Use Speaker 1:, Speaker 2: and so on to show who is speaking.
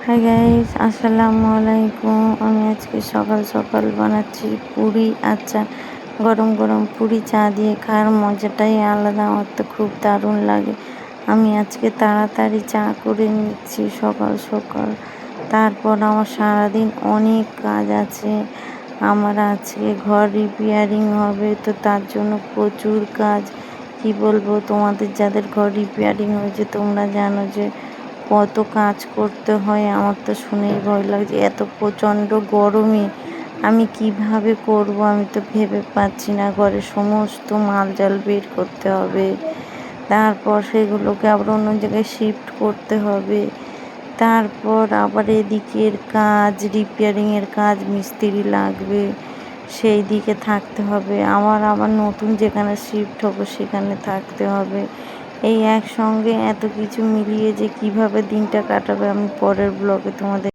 Speaker 1: Hi guys, আসসালামু আলাইকুম। আমি আজকে সকাল সকাল বানাচ্ছি পুরি। আচ্ছা, গরম গরম পুরি চা দিয়ে খাওয়ার মজাটাই আলাদা। আমার তো খুব দারুণ লাগে। আমি আজকে তাড়াতাড়ি চা করে নিচ্ছি সকাল সকাল। তারপর আমার সারাদিন অনেক কাজ আছে। আমার আজকে ঘর রিপেয়ারিং হবে, তো তার জন্য প্রচুর কাজ। কি বলবো তোমাদের, যাদের ঘর রিপেয়ারিং হয়েছে তোমরা জানো যে কত কাজ করতে হয়। আমার তো শুনেই ভয় লাগছে, এত প্রচণ্ড গরমে আমি কিভাবে করব আমি তো ভেবে পাচ্ছি না। ঘরে সমস্ত মাল জাল বের করতে হবে, তারপর সেগুলোকে আবার অন্য জায়গায় শিফট করতে হবে, তারপর আবার এদিকের কাজ, রিপেয়ারিংয়ের কাজ, মিস্ত্রি লাগবে, সেই দিকে থাকতে হবে। আবার নতুন যেখানে শিফট হবো সেখানে থাকতে হবে। এই একসঙ্গে এত কিছু মিলিয়ে যে কিভাবে দিনটা কাটাবে আমি পরের ব্লগে তোমাদের